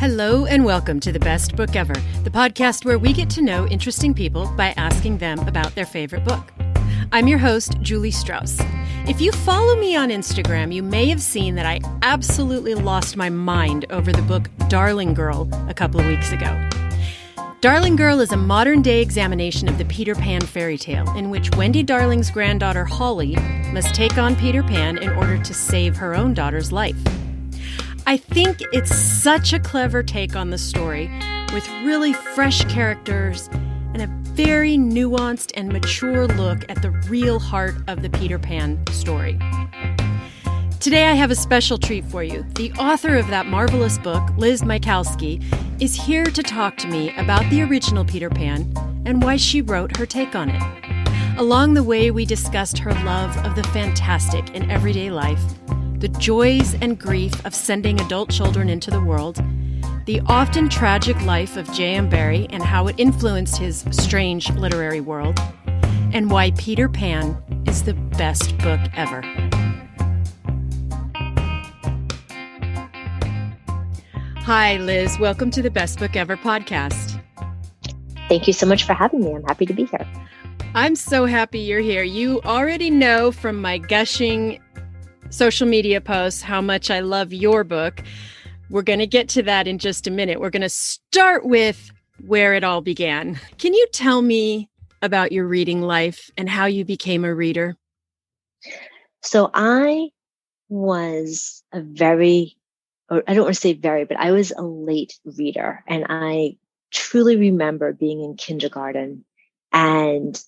Hello and welcome to The Best Book Ever, the podcast where we get to know interesting people by asking them about their favorite book. I'm your host, Julie Strauss. If you follow me on Instagram, you may have seen that I absolutely lost my mind over the book Darling Girl a couple of weeks ago. Darling Girl is a modern-day examination of the Peter Pan fairy tale, in which Wendy Darling's granddaughter Holly must take on Peter Pan in order to save her own daughter's life. I think it's such a clever take on the story, with really fresh characters and a very nuanced and mature look at the real heart of the Peter Pan story. Today I have a special treat for you. The author of that marvelous book, Liz Michalski, is here to talk to me about the original Peter Pan and why she wrote her take on it. Along the way, we discussed her love of the fantastic in everyday life, the joys and grief of sending adult children into the world, the often tragic life of J.R.R. Barrie and how it influenced his strange literary world, and why Peter Pan is the best book ever. Hi, Liz. Welcome to the Best Book Ever podcast. Thank you so much for having me. I'm happy to be here. I'm so happy you're here. You already know from my gushing social media posts how much I love your book. We're going to get to that in just a minute. We're going to start with where it all began. Can you tell me about your reading life and how you became a reader? So I was I don't want to say very, but I was a late reader. And I truly remember being in kindergarten, and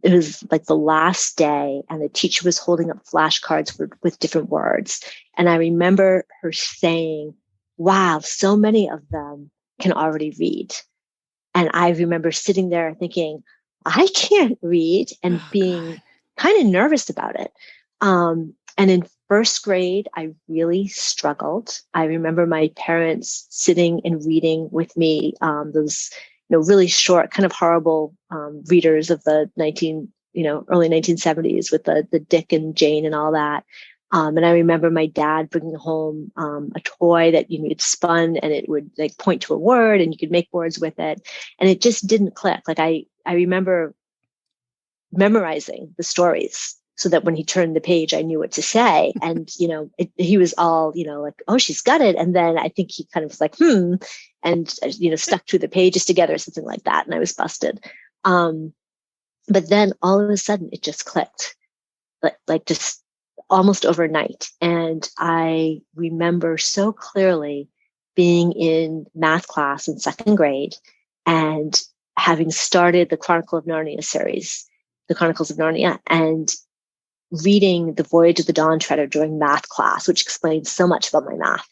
it was like the last day, and the teacher was holding up flashcards with different words. And I remember her saying, wow, so many of them can already read. And I remember sitting there thinking, I can't read, and being kind of nervous about it. And in first grade, I really struggled. I remember my parents sitting and reading with me those really short, kind of horrible readers of the early 1970s with the Dick and Jane and all that. And I remember my dad bringing home a toy that you'd spun, and it would like point to a word, and you could make words with it. And it just didn't click. Like I remember memorizing the stories so that when he turned the page, I knew what to say. And, he was all, like, oh, she's got it. And then I think he kind of was like, and, stuck to the pages together, something like that. And I was busted. But then all of a sudden it just clicked, like just almost overnight. And I remember so clearly being in math class in second grade and having started the Chronicles of Narnia series, the Chronicles of Narnia, and reading The Voyage of the Dawn Treader during math class, which explains so much about my math,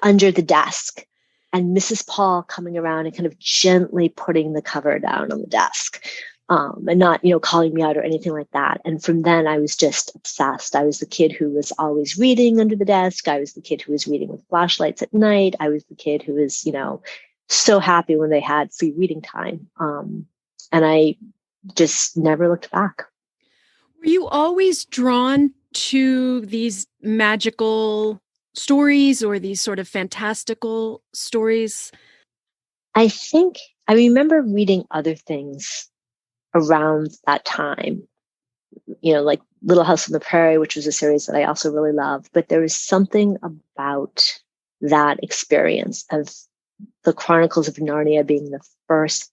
under the desk, and Mrs. Paul coming around and kind of gently putting the cover down on the desk, and not, calling me out or anything like that. And from then I was just obsessed. I was the kid who was always reading under the desk. I was the kid who was reading with flashlights at night. I was the kid who was, so happy when they had free reading time. And I just never looked back. Were you always drawn to these magical stories or these sort of fantastical stories? I think I remember reading other things around that time, like Little House on the Prairie, which was a series that I also really loved. But there was something about that experience of the Chronicles of Narnia being the first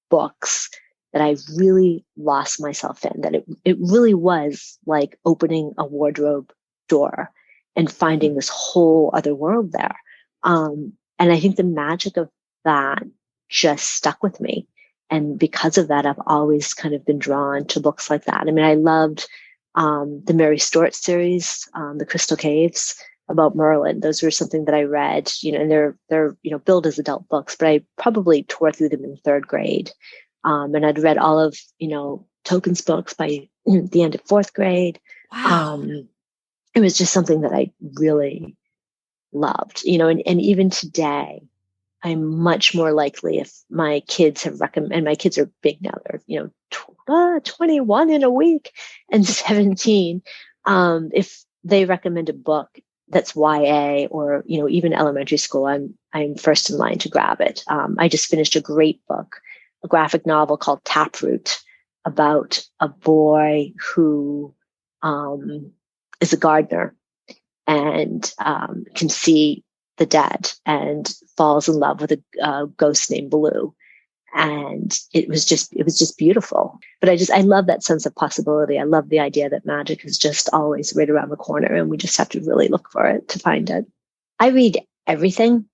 books that I really lost myself in, that it really was like opening a wardrobe door and finding this whole other world there. And I think the magic of that just stuck with me. And because of that, I've always kind of been drawn to books like that. I mean, I loved the Mary Stuart series, The Crystal Caves, about Merlin. Those were something that I read, and they're billed as adult books, but I probably tore through them in third grade. And I'd read all of, Tolkien's books by the end of fourth grade. Wow. It was just something that I really loved, and even today, I'm much more likely if my kids have and my kids are big now, they're, 21 in a week and 17. If they recommend a book that's YA or, even elementary school, I'm first in line to grab it. I just finished a great book, a graphic novel called Taproot, about a boy who is a gardener and can see the dead and falls in love with a ghost named Blue. And it was just beautiful. But I love that sense of possibility. I love the idea that magic is just always right around the corner and we just have to really look for it to find it. I read everything,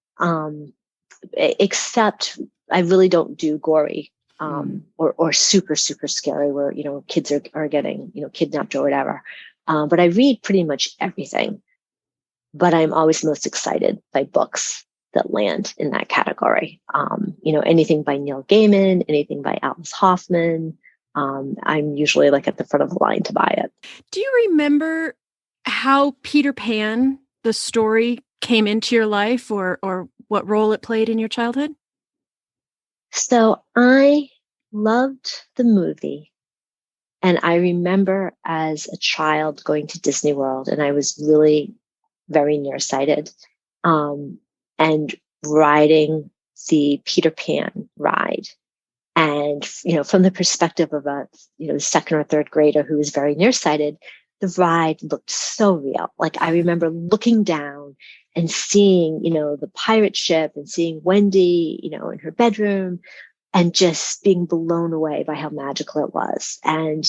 except I really don't do gory, or super, super scary where, kids are getting, kidnapped or whatever. But I read pretty much everything, but I'm always most excited by books that land in that category. Anything by Neil Gaiman, anything by Alice Hoffman. I'm usually like at the front of the line to buy it. Do you remember how Peter Pan, the story, came into your life or what role it played in your childhood? So I loved the movie. And I remember as a child going to Disney World, and I was really very nearsighted, and riding the Peter Pan ride. And, from the perspective of a, second or third grader who was very nearsighted, the ride looked so real. Like I remember looking down and seeing, the pirate ship and seeing Wendy, in her bedroom and just being blown away by how magical it was. And,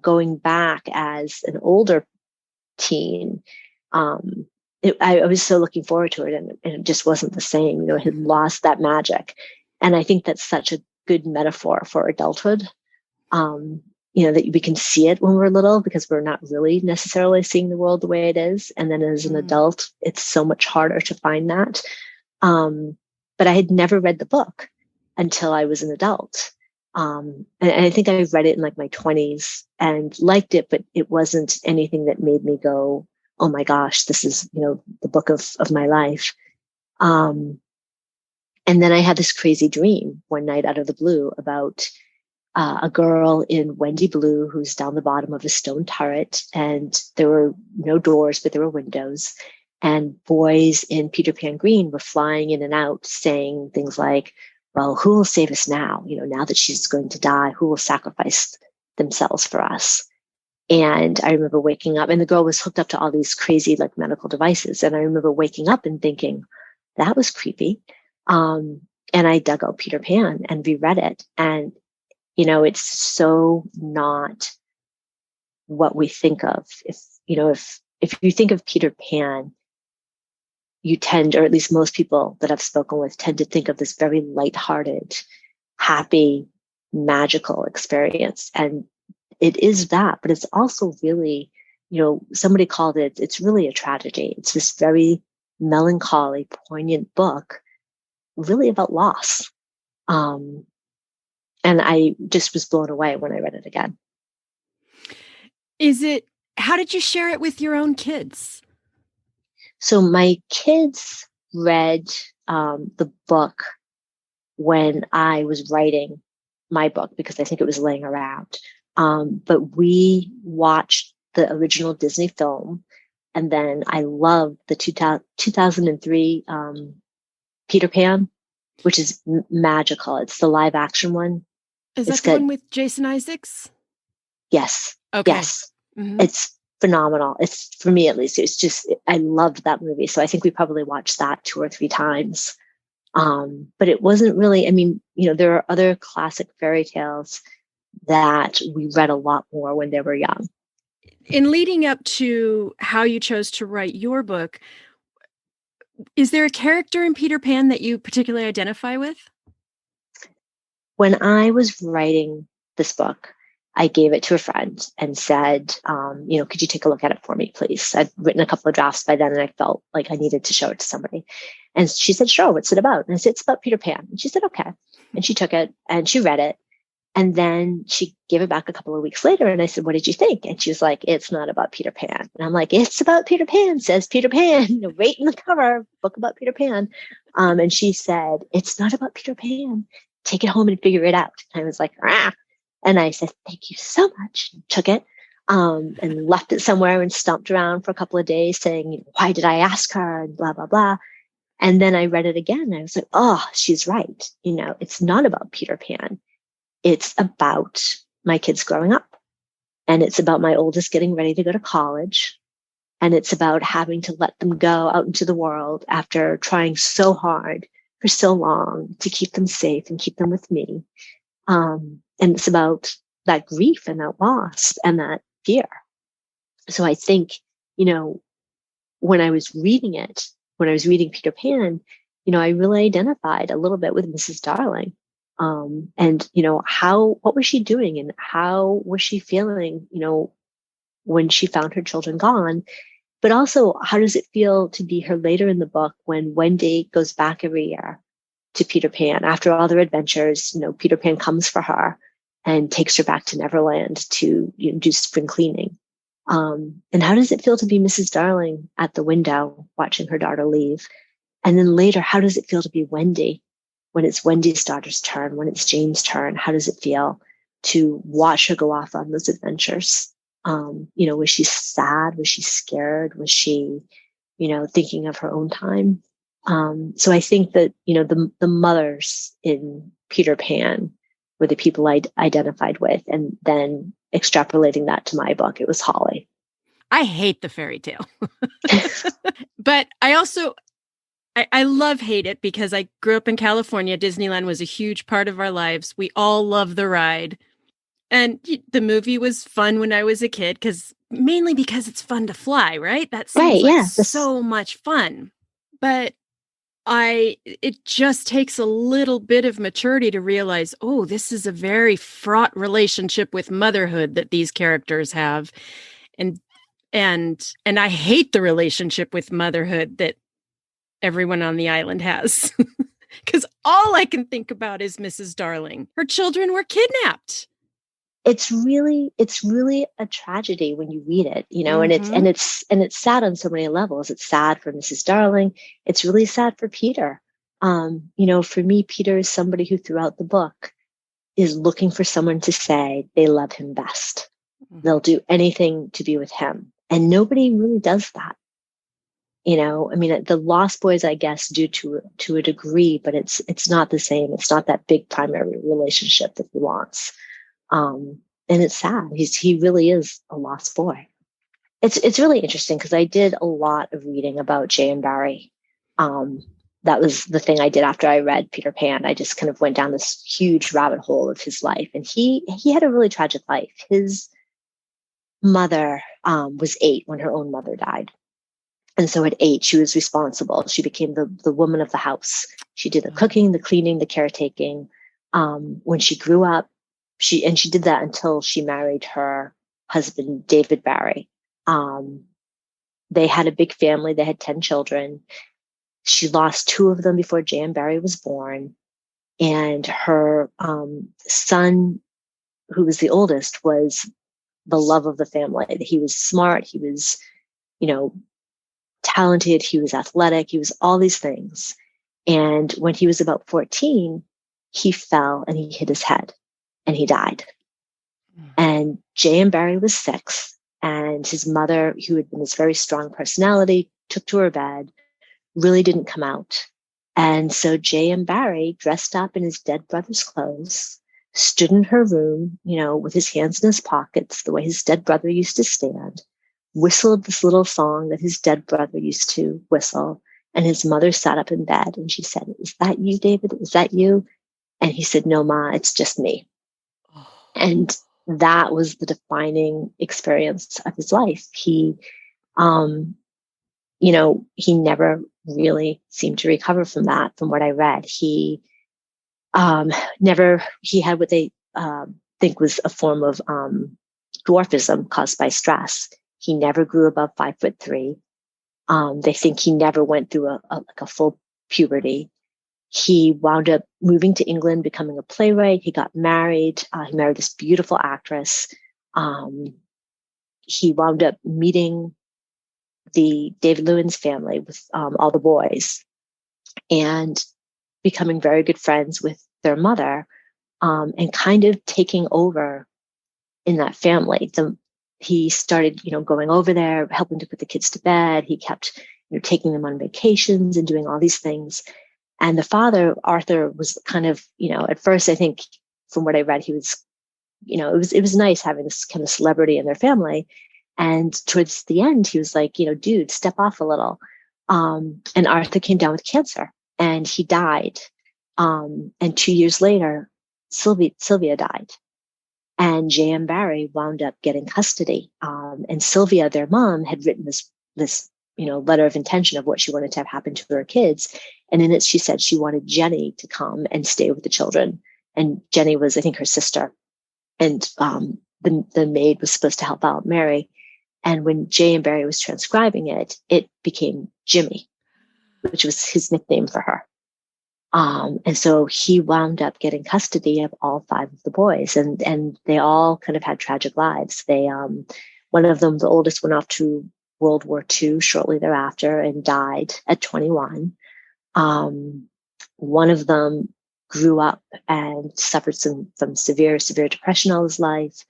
going back as an older teen, I was so looking forward to it, and it just wasn't the same. It had lost that magic. And I think that's such a good metaphor for adulthood, that we can see it when we're little because we're not really necessarily seeing the world the way it is. And then as an adult, it's so much harder to find that. But I had never read the book until I was an adult. And I think I read it in like my 20s and liked it, but it wasn't anything that made me go, oh my gosh, this is, the book of my life. And then I had this crazy dream one night out of the blue about a girl in Wendy Blue who's down the bottom of a stone turret, and there were no doors, but there were windows. And boys in Peter Pan Green were flying in and out saying things like, well, who will save us now? Now that she's going to die, who will sacrifice themselves for us? And I remember waking up, and the girl was hooked up to all these crazy like medical devices. And I remember waking up and thinking, that was creepy. And I dug out Peter Pan and reread it. And, it's so not what we think of. If you think of Peter Pan, you tend, or at least most people that I've spoken with tend to think of this very lighthearted, happy, magical experience. And it is that, but it's also really, somebody called it, it's really a tragedy. It's this very melancholy, poignant book, really about loss. And I just was blown away when I read it again. How did you share it with your own kids? So my kids read the book when I was writing my book because I think it was laying around. But we watched the original Disney film, and then I loved the 2003 Peter Pan, which is magical. It's the live action one. Is that the one with Jason Isaacs? Yes. Okay. Yes. Mm-hmm. It's phenomenal. It's, for me at least, it's just, I loved that movie. So I think we probably watched that 2 or 3 times. But it wasn't really, there are other classic fairy tales that we read a lot more when they were young. In leading up to how you chose to write your book, is there a character in Peter Pan that you particularly identify with? When I was writing this book, I gave it to a friend and said, could you take a look at it for me, please? I'd written a couple of drafts by then and I felt like I needed to show it to somebody. And she said, sure, what's it about? And I said, it's about Peter Pan. And she said, okay. And she took it and she read it. And then she gave it back a couple of weeks later. And I said, what did you think? And she was like, it's not about Peter Pan. And I'm like, it's about Peter Pan, says Peter Pan, right in the cover, book about Peter Pan. And she said, it's not about Peter Pan. Take it home and figure it out. And I was like, ah. And I said, thank you so much. Took it. and left it somewhere and stomped around for a couple of days saying, why did I ask her? And blah, blah, blah. And then I read it again. And I was like, oh, she's right. It's not about Peter Pan. It's about my kids growing up. And it's about my oldest getting ready to go to college. And it's about having to let them go out into the world after trying so hard for so long to keep them safe and keep them with me. And it's about that grief and that loss and that fear. So I think, when I was reading Peter Pan, I really identified a little bit with Mrs. Darling. And what was she doing and how was she feeling, when she found her children gone? But also, how does it feel to be her later in the book when Wendy goes back every year to Peter Pan after all their adventures? Peter Pan comes for her and takes her back to Neverland to do spring cleaning. And how does it feel to be Mrs. Darling at the window watching her daughter leave? And then later, how does it feel to be Wendy when it's Wendy's daughter's turn, when it's Jane's turn? How does it feel to watch her go off on those adventures? Was she sad? Was she scared? Was she, thinking of her own time? So I think that, the mothers in Peter Pan were the people I identified with. And then extrapolating that to my book, it was Holly. I hate the fairy tale. But I love hate it because I grew up in California. Disneyland was a huge part of our lives. We all love the ride. And the movie was fun when I was a kid, mainly because it's fun to fly, right? That seems like so much fun. But it just takes a little bit of maturity to realize, oh, this is a very fraught relationship with motherhood that these characters have. And I hate the relationship with motherhood that everyone on the island has. Because all I can think about is Mrs. Darling. Her children were kidnapped. It's really a tragedy when you read it, and it's sad on so many levels. It's sad for Mrs. Darling. It's really sad for Peter. For me, Peter is somebody who throughout the book is looking for someone to say they love him best. Mm-hmm. They'll do anything to be with him. And nobody really does that. The Lost Boys, I guess, do to a degree, but it's not the same. It's not that big primary relationship that he wants. And it's sad. He really is a lost boy. It's really interesting because I did a lot of reading about J.R.R. Barrie. That was the thing I did after I read Peter Pan. I just kind of went down this huge rabbit hole of his life. And he had a really tragic life. His mother was 8 when her own mother died. And so at 8, she was responsible. She became the woman of the house. She did the cooking, the cleaning, the caretaking. When she grew up, she did that until she married her husband, David Barrie. They had a big family. They had 10 children. She lost 2 of them before J.R.R. Barrie was born. And her son, who was the oldest, was the love of the family. He was smart. He was, talented. He was athletic. He was all these things. And when he was about 14, he fell and he hit his head. And he died. And J.R.R. Barrie was 6. And his mother, who had been this very strong personality, took to her bed, really didn't come out. And so J.R.R. Barrie dressed up in his dead brother's clothes, stood in her room, with his hands in his pockets, the way his dead brother used to stand, whistled this little song that his dead brother used to whistle. And his mother sat up in bed and she said, "Is that you, David? Is that you?" And he said, "No, Ma, it's just me." And that was the defining experience of his life. He never really seemed to recover from that, from what I read. He had what they think was a form of dwarfism caused by stress. He never grew above 5'3". They think he never went through a full puberty. He wound up moving to England, becoming a playwright. He got married. He married this beautiful actress. He wound up meeting the David Lewin's family with all the boys and becoming very good friends with their mother and kind of taking over in that family. he started, going over there, helping to put the kids to bed. He kept, taking them on vacations and doing all these things. And the father, Arthur, was kind of, at first, I think from what I read, he was, it was nice having this kind of celebrity in their family. And towards the end, he was like, dude, step off a little. And Arthur came down with cancer and he died. And 2 years later, Sylvia died. And J.M. Barrie wound up getting custody. And Sylvia, their mom, had written this letter of intention of what she wanted to have happen to her kids. And in it, she said she wanted Jenny to come and stay with the children. And Jenny was, I think, her sister. And the maid was supposed to help out Mary. And when J.M. Barrie was transcribing it, it became Jimmy, which was his nickname for her. And so he wound up getting custody of all 5 of the boys, and they all kind of had tragic lives. One of them, the oldest, went off to World War II shortly thereafter and died at 21. One of them grew up and suffered from severe depression all his life.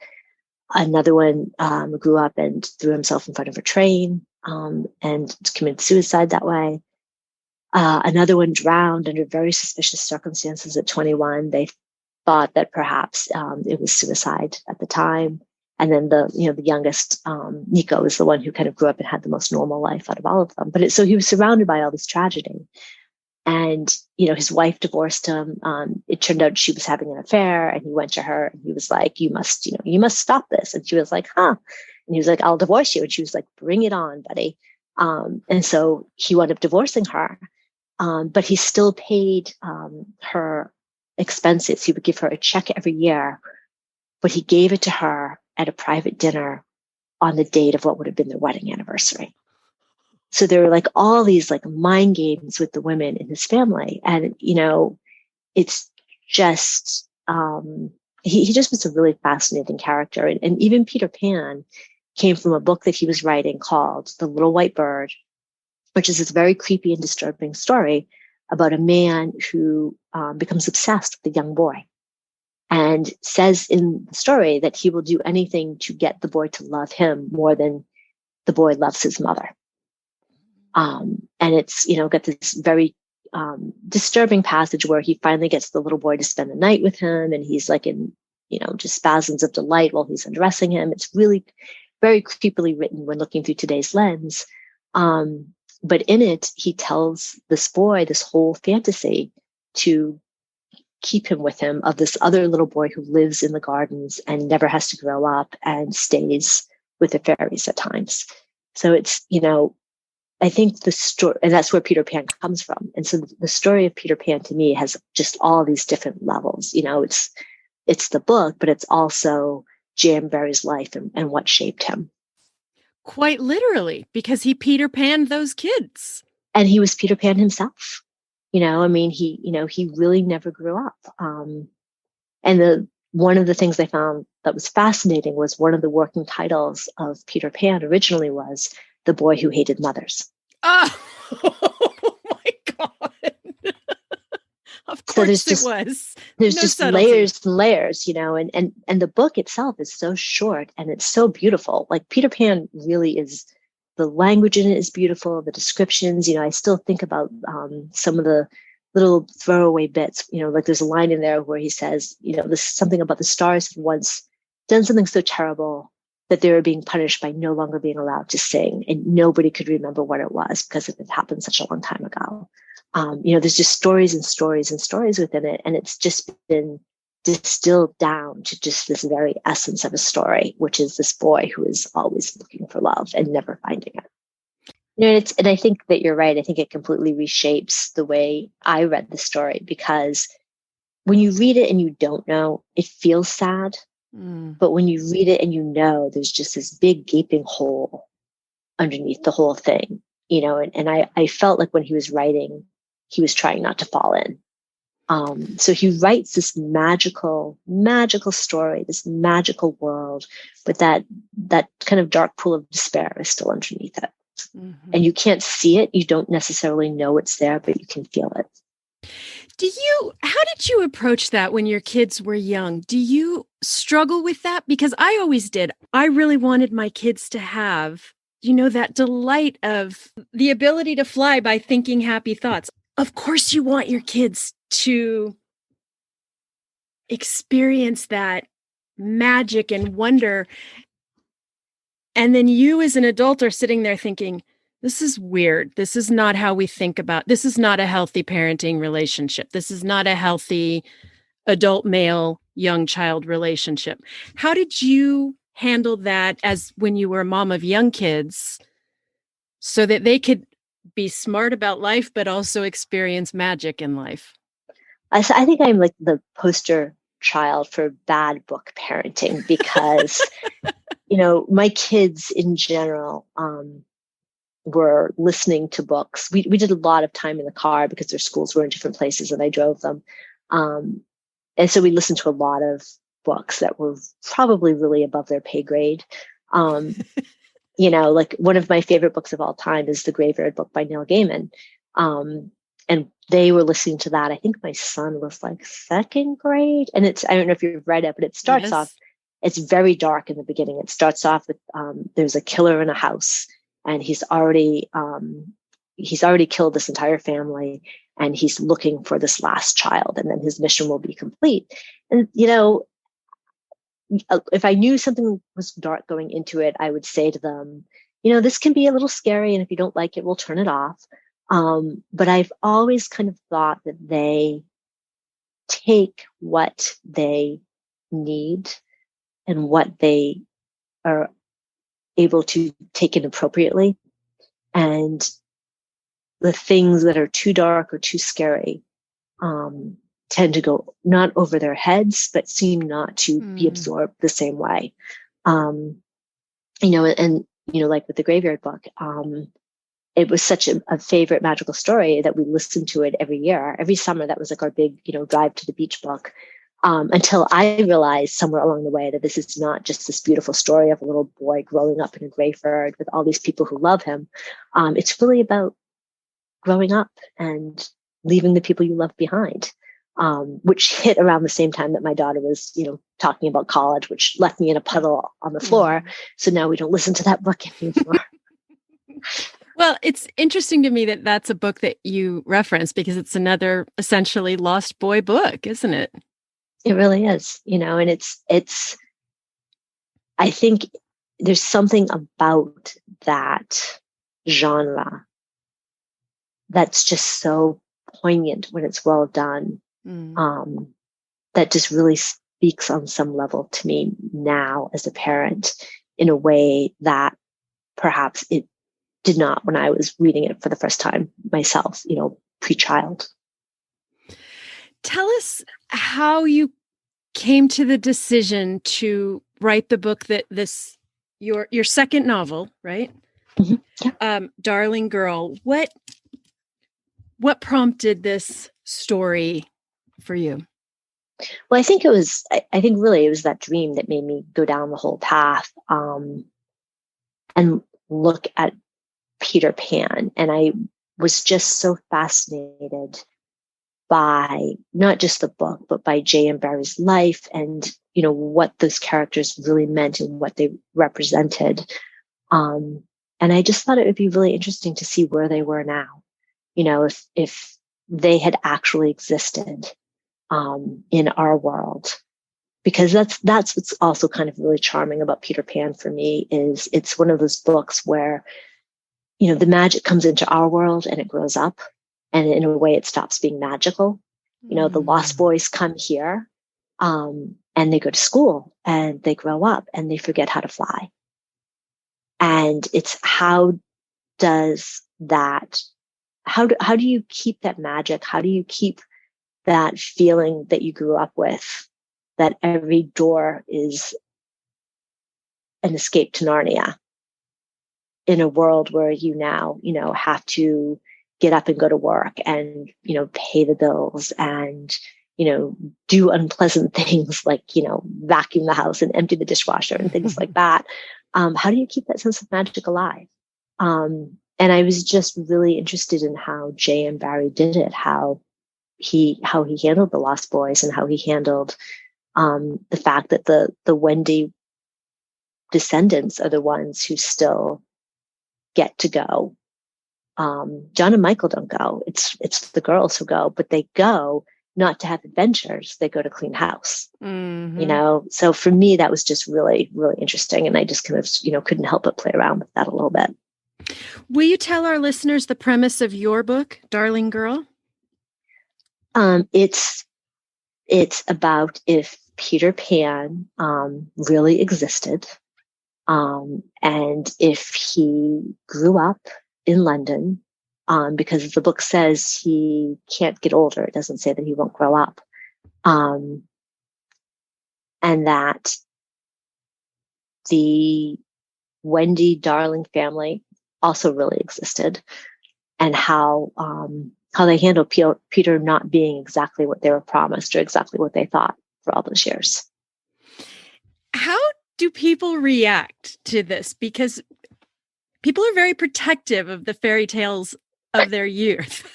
Another one grew up and threw himself in front of a train and committed suicide that way. Another one drowned under very suspicious circumstances at 21. They thought that perhaps it was suicide at the time. And then the youngest, Nico, is the one who kind of grew up and had the most normal life out of all of them. But so he was surrounded by all this tragedy. And, his wife divorced him. It turned out she was having an affair, and he went to her and he was like, you must stop this. And she was like, huh? And he was like, I'll divorce you. And she was like, bring it on, buddy. And so he wound up divorcing her. But he still paid her expenses. He would give her a check every year, but he gave it to her at a private dinner on the date of what would have been their wedding anniversary. So there were like all these like mind games with the women in his family. And, it's just, he just was a really fascinating character. And even Peter Pan came from a book that he was writing called The Little White Bird, which is this very creepy and disturbing story about a man who becomes obsessed with a young boy and says in the story that he will do anything to get the boy to love him more than the boy loves his mother. And it's, got this very disturbing passage where he finally gets the little boy to spend the night with him. And he's like in, just spasms of delight while he's undressing him. It's really very creepily written when looking through today's lens. But in it, he tells this boy this whole fantasy to keep him with him of this other little boy who lives in the gardens and never has to grow up and stays with the fairies at times. So it's, I think the story, and that's where Peter Pan comes from. And so the story of Peter Pan to me has just all these different levels. It's the book, but it's also J.M. Barrie's life and what shaped him. Quite literally, because he Peter Panned those kids. And he was Peter Pan himself. He really never grew up. And one of the things I found that was fascinating was one of the working titles of Peter Pan originally was The Boy Who Hated Mothers. Oh, my God. Of course it was. There's just layers and layers, and the book itself is so short and it's so beautiful. Like Peter Pan really is, the language in it is beautiful. The descriptions, I still think about some of the little throwaway bits, like there's a line in there where he says, this something about the stars had once done something so terrible that they were being punished by no longer being allowed to sing, and nobody could remember what it was because it had happened such a long time ago. There's just stories and stories and stories within it. And it's just been distilled down to just this very essence of a story, which is this boy who is always looking for love and never finding it. And I think that you're right. I think it completely reshapes the way I read the story, because when you read it and you don't know, it feels sad. But when you read it and there's just this big gaping hole underneath the whole thing, and I felt like when he was writing, he was trying not to fall in. So he writes this magical story, this magical world, but that kind of dark pool of despair is still underneath it. Mm-hmm. And you can't see it. You don't necessarily know it's there, but you can feel it. How did you approach that when your kids were young? Do you struggle with that? Because I always did. I really wanted my kids to have, that delight of the ability to fly by thinking happy thoughts. Of course, you want your kids to experience that magic and wonder. And then you as an adult are sitting there thinking, this is weird. This is not how we think about, this is not a healthy parenting relationship. This is not a healthy adult male, young child relationship. How did you handle that as when you were a mom of young kids so that they could be smart about life, but also experience magic in life? I think I'm like the poster child for bad book parenting because, my kids in general, were listening to books. We did a lot of time in the car because their schools were in different places and I drove them. And so we listened to a lot of books that were probably really above their pay grade. Like one of my favorite books of all time is The Graveyard Book by Neil Gaiman. And they were listening to that. I think my son was like second grade. And I don't know if you've read it, but it starts off, it's very dark in the beginning. It starts off with, there's a killer in a house. And he's already killed this entire family, and he's looking for this last child, and then his mission will be complete. And if I knew something was dark going into it, I would say to them, this can be a little scary, and if you don't like it, we'll turn it off. But I've always kind of thought that they take what they need and what they are able to take in appropriately, and the things that are too dark or too scary tend to go not over their heads, but seem not to be absorbed the same way. Like with The Graveyard Book, it was such a favorite magical story that we listened to it every year, every summer. That was like our big, drive to the beach book. Until I realized somewhere along the way that this is not just this beautiful story of a little boy growing up in a graveyard with all these people who love him. It's really about growing up and leaving the people you love behind, which hit around the same time that my daughter was, talking about college, which left me in a puddle on the floor. So now we don't listen to that book anymore. Well, it's interesting to me that that's a book that you reference because it's another essentially lost boy book, isn't it? It really is, and it's, I think there's something about that genre that's just so poignant when it's well done. That just really speaks on some level to me now as a parent in a way that perhaps it did not when I was reading it for the first time myself, pre-child. Tell us how you came to the decision to write the book that your second novel, right? Mm-hmm. Yeah. Darling Girl. What prompted this story for you? Well, I think it was that dream that made me go down the whole path, and look at Peter Pan. And I was just so fascinated by not just the book, but by J.R.R's life and, what those characters really meant and what they represented. And I just thought it would be really interesting to see where they were now, if they had actually existed, in our world, because that's what's also kind of really charming about Peter Pan for me is it's one of those books where, the magic comes into our world and it grows up. And in a way, it stops being magical. The Lost Boys come here, and they go to school and they grow up and they forget how to fly. And it's how do you keep that magic? How do you keep that feeling that you grew up with, that every door is an escape to Narnia in a world where you now, have to get up and go to work and, pay the bills and, do unpleasant things like, vacuum the house and empty the dishwasher and things like that. How do you keep that sense of magic alive? And I was just really interested in how J.M. Barrie did it, how how he handled the Lost Boys and how he handled the fact that the Wendy descendants are the ones who still get to go. John and Michael don't go. It's the girls who go, but they go not to have adventures. They go to clean house. Mm-hmm. So for me, that was just really, really interesting. And I just kind of, couldn't help but play around with that a little bit. Will you tell our listeners the premise of your book, Darling Girl? It's about if Peter Pan really existed, and if he grew up in London, because the book says he can't get older. It doesn't say that he won't grow up. And that the Wendy Darling family also really existed, and how they handled Peter not being exactly what they were promised or exactly what they thought for all those years. How do people react to this? Because people are very protective of the fairy tales of their youth.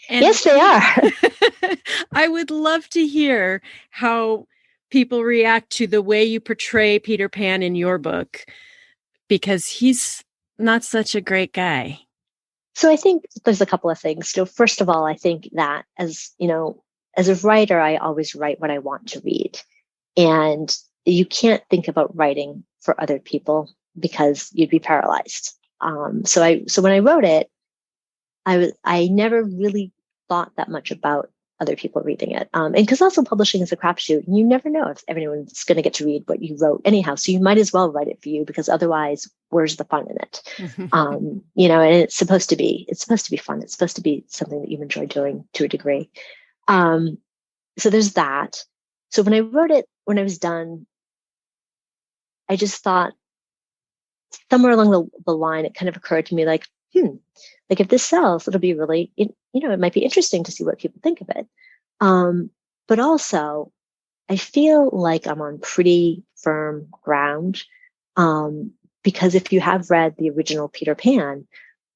Yes, they are. I would love to hear how people react to the way you portray Peter Pan in your book, because he's not such a great guy. So I think there's a couple of things. So first of all, I think that as a writer, I always write what I want to read. And you can't think about writing for other people because you'd be paralyzed. So when I wrote it, I never really thought that much about other people reading it. And because also publishing is a crapshoot, and you never know if everyone's going to get to read what you wrote anyhow. So you might as well write it for you, because otherwise, where's the fun in it? And it's supposed to be fun. It's supposed to be something that you enjoy doing to a degree. So there's that. So when I wrote it, when I was done, I just thought somewhere along the line, it kind of occurred to me like if this sells, it'll be really, it might be interesting to see what people think of it. But also, I feel like I'm on pretty firm ground, because if you have read the original Peter Pan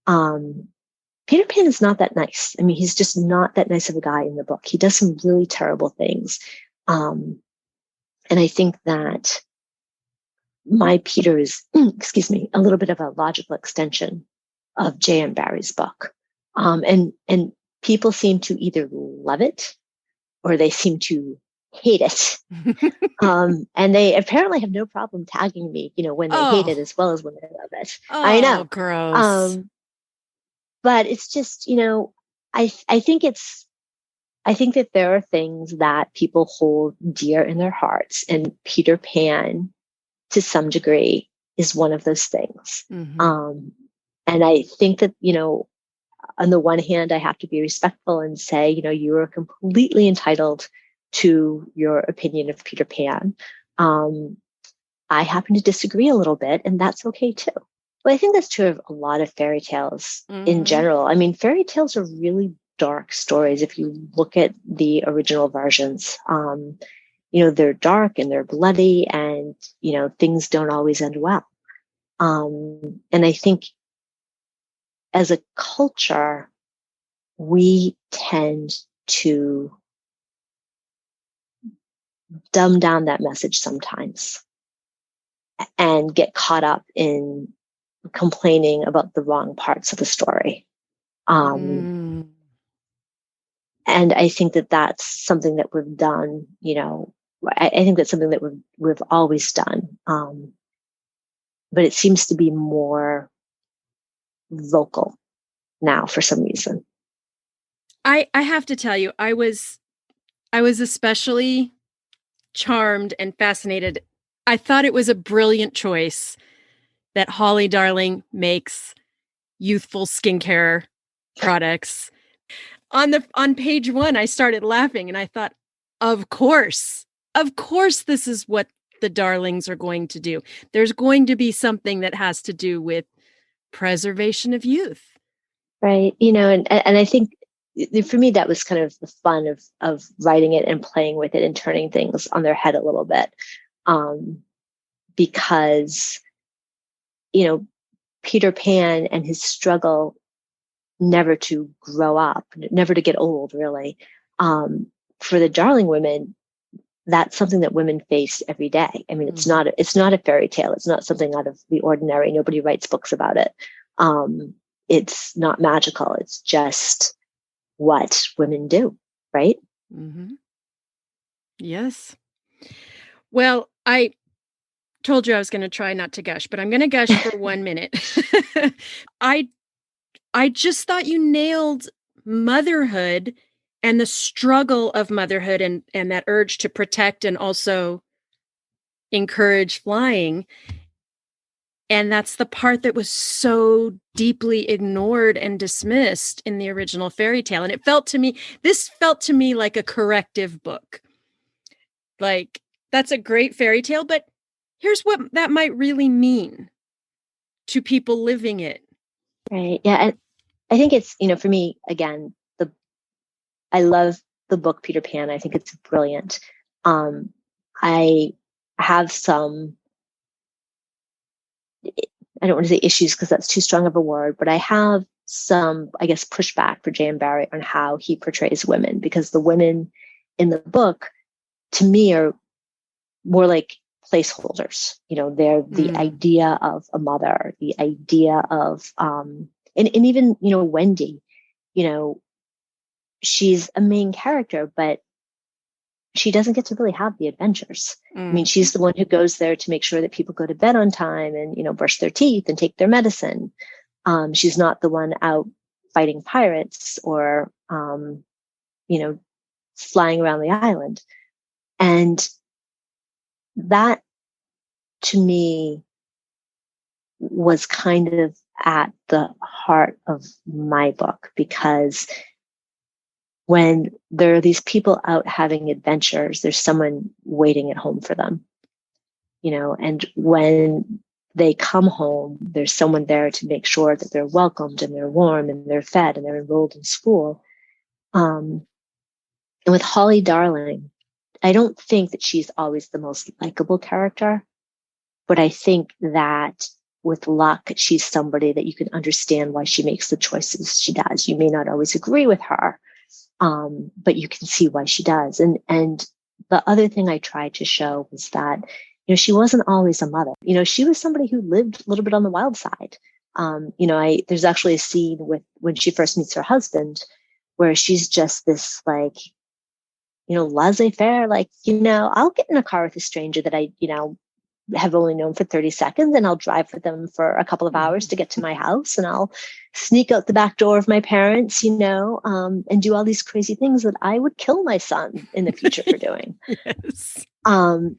is not that nice. I mean, he's just not that nice of a guy in the book. He does some really terrible things. And I think that my Peter is, a little bit of a logical extension of J.R.R. Barrie's book. And people seem to either love it or they seem to hate it. And they apparently have no problem tagging me, when they hate it as well as when they love it. I know. Gross. But it's just, I think that there are things that people hold dear in their hearts, and Peter Pan, to some degree, is one of those things. Mm-hmm. And I think that, on the one hand, I have to be respectful and say, you are completely entitled to your opinion of Peter Pan. I happen to disagree a little bit, and that's okay too. But I think that's true of a lot of fairy tales in general. I mean, fairy tales are really dark stories. If you look at the original versions, they're dark and they're bloody, and, things don't always end well. And I think as a culture, we tend to dumb down that message sometimes and get caught up in complaining about the wrong parts of the story. And I think that that's something that we've done, I think that's something that we've always done. But it seems to be more vocal now for some reason. I have to tell you, I was especially charmed and fascinated. I thought it was a brilliant choice that Holly Darling makes youthful skincare products. On page 1, I started laughing and I thought, of course, this is what the Darlings are going to do. There's going to be something that has to do with preservation of youth. Right. And I think for me, that was kind of the fun of writing it and playing with it and turning things on their head a little bit. Because, Peter Pan and his struggle never to grow up, never to get old, really. For the Darling women, that's something that women face every day. I mean, it's not a fairy tale. It's not something out of the ordinary. Nobody writes books about it. It's not magical. It's just what women do, right? Mm-hmm. Yes. Well, I told you I was going to try not to gush, but I'm going to gush for 1 minute. I just thought you nailed motherhood and the struggle of motherhood and that urge to protect and also encourage flying. And that's the part that was so deeply ignored and dismissed in the original fairy tale. And this felt to me like a corrective book. Like, that's a great fairy tale, but here's what that might really mean to people living it. Right. Yeah. And I think it's, for me, again, I love the book Peter Pan. I think it's brilliant. I have some, I don't want to say issues because that's too strong of a word, but I have some, I guess, pushback for J.R.R. Barrie on how he portrays women, because the women in the book, to me, are more like placeholders. They're the idea of a mother, the idea of, and even, Wendy, she's a main character, but she doesn't get to really have the adventures. I mean, she's the one who goes there to make sure that people go to bed on time and, brush their teeth and take their medicine. She's not the one out fighting pirates or, flying around the island. And that, to me, was kind of at the heart of my book, because when there are these people out having adventures, there's someone waiting at home for them, and when they come home, there's someone there to make sure that they're welcomed and they're warm and they're fed and they're enrolled in school. And with Holly Darling, I don't think that she's always the most likable character, but I think that with luck, she's somebody that you can understand why she makes the choices she does. You may not always agree with her, but you can see why she does. And the other thing I tried to show was that, she wasn't always a mother. She was somebody who lived a little bit on the wild side. There's actually a scene when she first meets her husband where she's just this laissez-faire, I'll get in a car with a stranger that I, have only known for 30 seconds, and I'll drive with them for a couple of hours to get to my house, and I'll sneak out the back door of my parents, and do all these crazy things that I would kill my son in the future for doing. Yes. So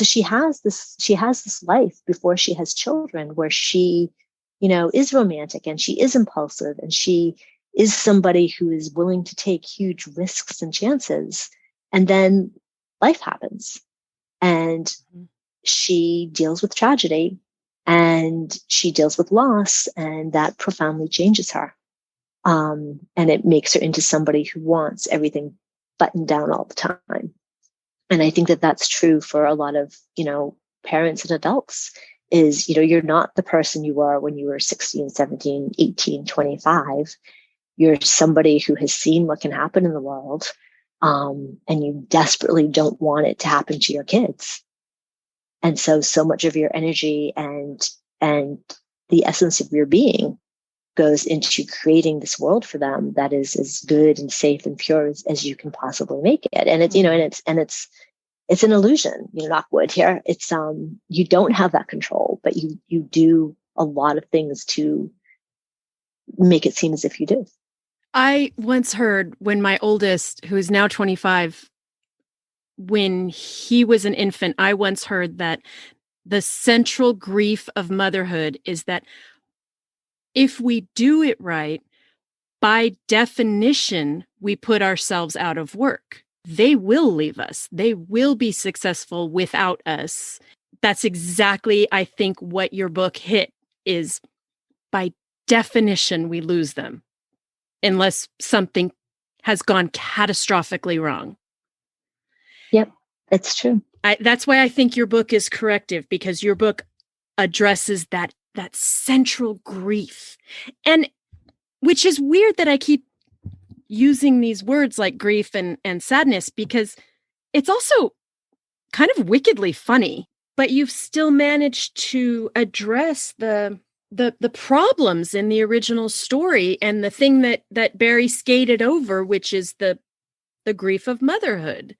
she has this life before she has children where she, is romantic and she is impulsive and she is somebody who is willing to take huge risks and chances. And then life happens and she deals with tragedy and she deals with loss, and that profoundly changes her. And it makes her into somebody who wants everything buttoned down all the time. And I think that that's true for a lot of, parents and adults is, you're not the person you were when you were 16, 17, 18, 25. You're somebody who has seen what can happen in the world. And you desperately don't want it to happen to your kids. And so much of your energy and the essence of your being goes into creating this world for them that is as good and safe and pure as you can possibly make it. And it's, it's an illusion, knock wood here. It's, you don't have that control, but you do a lot of things to make it seem as if you do. I once heard when my oldest, who is now 25, when he was an infant, I once heard that the central grief of motherhood is that if we do it right, by definition, we put ourselves out of work. They will leave us. They will be successful without us. That's exactly, I think, what your book hit is by definition, we lose them unless something has gone catastrophically wrong. Yep, it's true. That's why I think your book is corrective, because your book addresses that central grief. And which is weird that I keep using these words like grief and sadness, because it's also kind of wickedly funny, but you've still managed to address the problems in the original story and the thing that Barrie skated over, which is the grief of motherhood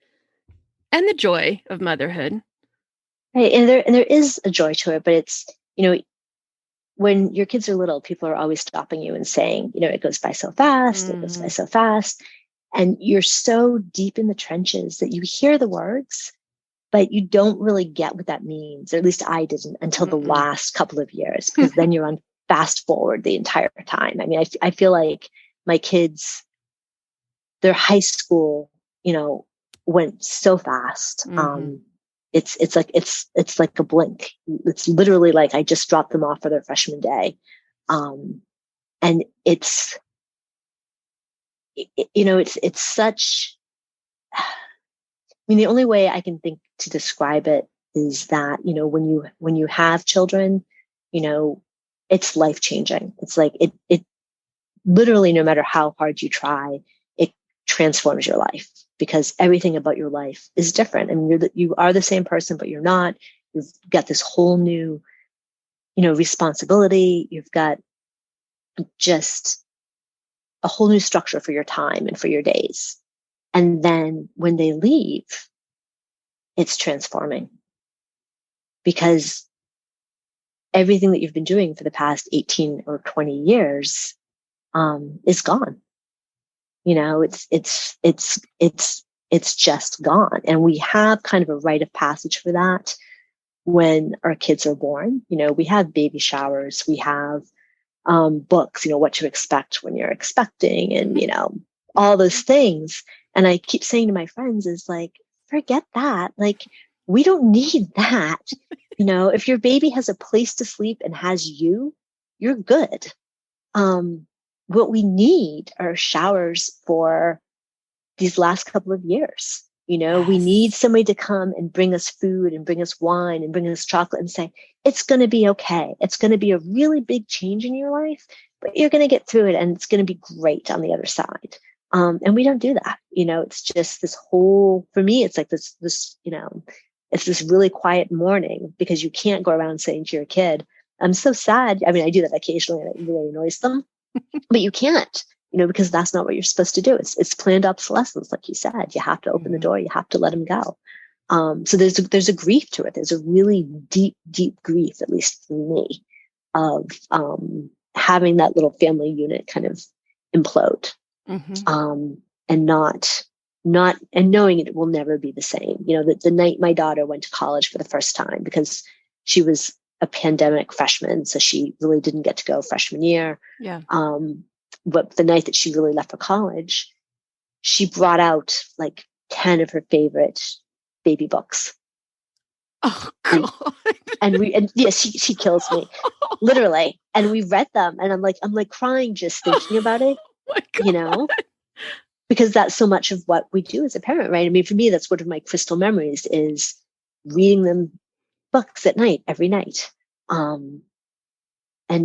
and the joy of motherhood. Right. And there is a joy to it, but it's, when your kids are little, people are always stopping you and saying, it goes by so fast, it goes by so fast. And you're so deep in the trenches that you hear the words, but you don't really get what that means. Or at least I didn't until the last couple of years, because then you're on fast forward the entire time. I mean, I feel like my kids, their high school, went so fast. It's like a blink. It's literally like I just dropped them off for their freshman day. And it's such, I mean, the only way I can think to describe it is that, when you have children, it's life changing. It's like, it literally, no matter how hard you try, it transforms your life, because everything about your life is different. I mean, you are the same person, but you're not. You've got this whole new, responsibility. You've got just a whole new structure for your time and for your days. And then when they leave, it's transforming, because everything that you've been doing for the past 18 or 20 years is gone. It's just gone. And we have kind of a rite of passage for that when our kids are born. We have baby showers, we have books, what to expect when you're expecting, and, all those things. And I keep saying to my friends is like, forget that. Like, we don't need that. If your baby has a place to sleep and has you're good. What we need are showers for these last couple of years. Yes. We need somebody to come and bring us food and bring us wine and bring us chocolate and say, it's going to be okay. It's going to be a really big change in your life, but you're going to get through it and it's going to be great on the other side. And we don't do that. It's just this whole, for me, it's like this, it's this really quiet morning, because you can't go around saying to your kid, I'm so sad. I mean, I do that occasionally and it really annoys them, but you can't, because that's not what you're supposed to do. It's planned obsolescence. Like you said, you have to open the door, you have to let them go. So there's a grief to it. There's a really deep, deep grief, at least for me, of having that little family unit kind of implode. And not and knowing it will never be the same. The night my daughter went to college for the first time, because she was a pandemic freshman, so she really didn't get to go freshman year. Yeah. But the night that she really left for college, she brought out like 10 of her favorite baby books. Oh God. And yes, she kills me, literally. And we read them, and I'm like crying just thinking about it. Oh my God. Because that's so much of what we do as a parent, right? I mean, for me, that's one of my crystal memories, is reading them books at night, every night. And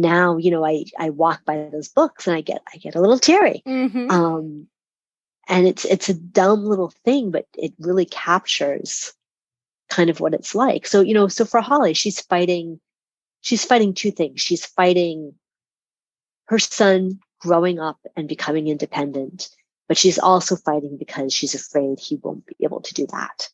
now, I walk by those books and I get a little teary. And it's a dumb little thing, but it really captures kind of what it's like. So, so for Holly, she's fighting two things. She's fighting her son growing up and becoming independent, but she's also fighting because she's afraid he won't be able to do that.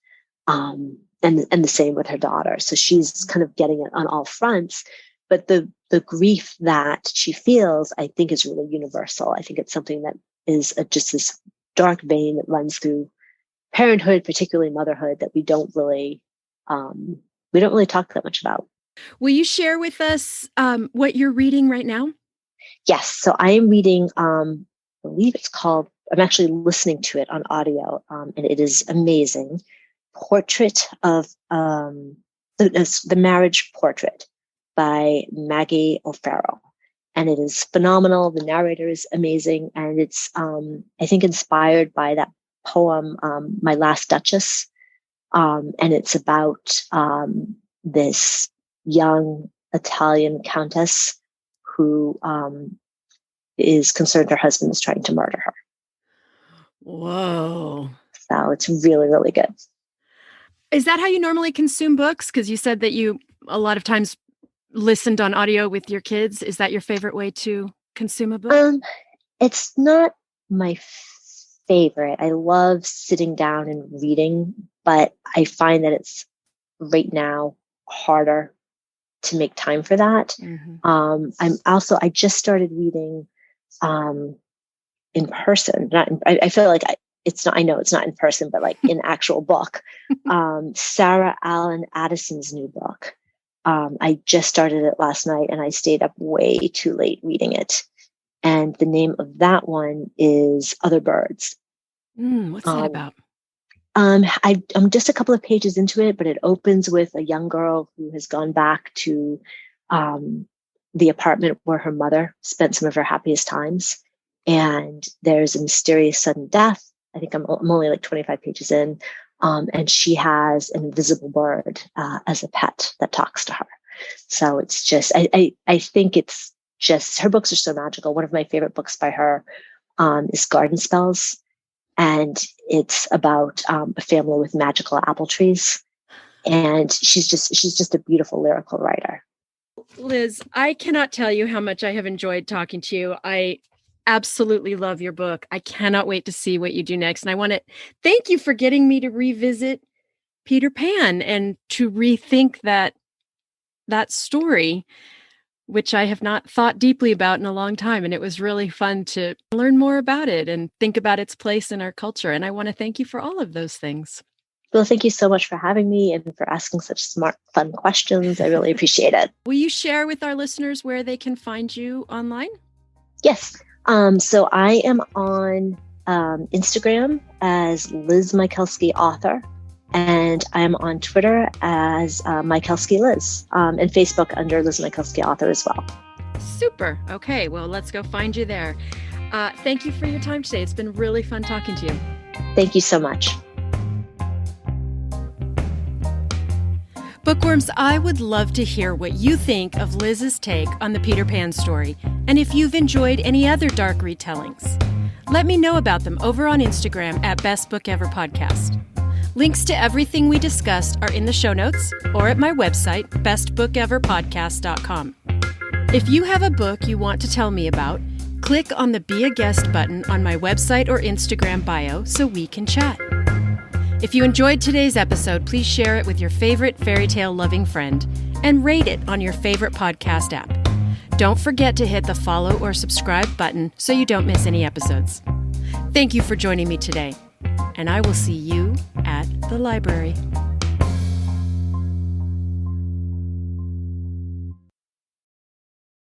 And the same with her daughter. So she's kind of getting it on all fronts, but the grief that she feels, I think, is really universal. I think it's something that is just this dark vein that runs through parenthood, particularly motherhood, that we don't really talk that much about. Will you share with us what you're reading right now? Yes. So I am reading, I believe it's called, I'm actually listening to it on audio, and it is amazing. Portrait of the Marriage Portrait by Maggie O'Farrell. And it is phenomenal. The narrator is amazing. And it's, I think, inspired by that poem, My Last Duchess. And it's about this young Italian countess who is concerned her husband is trying to murder her. Whoa. So it's really, really good. Is that how you normally consume books? Because you said that you a lot of times listened on audio with your kids. Is that your favorite way to consume a book? It's not my favorite. I love sitting down and reading, but I find that it's right now harder to make time for that. Mm-hmm. I just started reading in person. I feel like it's not, I know it's not in person, but like in actual book. Sarah Allen Addison's new book. I just started it last night and I stayed up way too late reading it. And the name of that one is Other Birds. What's that about? I'm just a couple of pages into it, but it opens with a young girl who has gone back to the apartment where her mother spent some of her happiest times. And there's a mysterious sudden death. I think I'm only like 25 pages in. And she has an invisible bird as a pet that talks to her. So it's just, I think it's just, her books are so magical. One of my favorite books by her is Garden Spells. And it's about a family with magical apple trees. And she's just a beautiful lyrical writer. Liz, I cannot tell you how much I have enjoyed talking to you. I absolutely love your book. I cannot wait to see what you do next. And I want to thank you for getting me to revisit Peter Pan and to rethink that story, which I have not thought deeply about in a long time. And it was really fun to learn more about it and think about its place in our culture. And I want to thank you for all of those things. Well, thank you so much for having me and for asking such smart, fun questions. I really appreciate it. Will you share with our listeners where they can find you online? Yes. So I am on Instagram as Liz Michalski Author. And I'm on Twitter as Michalski Liz, and Facebook under Liz Michalski Author as well. Super. Okay, well, let's go find you there. Thank you for your time today. It's been really fun talking to you. Thank you so much. Bookworms, I would love to hear what you think of Liz's take on the Peter Pan story, and if you've enjoyed any other dark retellings. Let me know about them over on Instagram at Best Book Ever Podcast. Links to everything we discussed are in the show notes or at my website, bestbookeverpodcast.com. If you have a book you want to tell me about, click on the Be a Guest button on my website or Instagram bio so we can chat. If you enjoyed today's episode, please share it with your favorite fairy tale loving friend and rate it on your favorite podcast app. Don't forget to hit the follow or subscribe button so you don't miss any episodes. Thank you for joining me today, and I will see you at the library.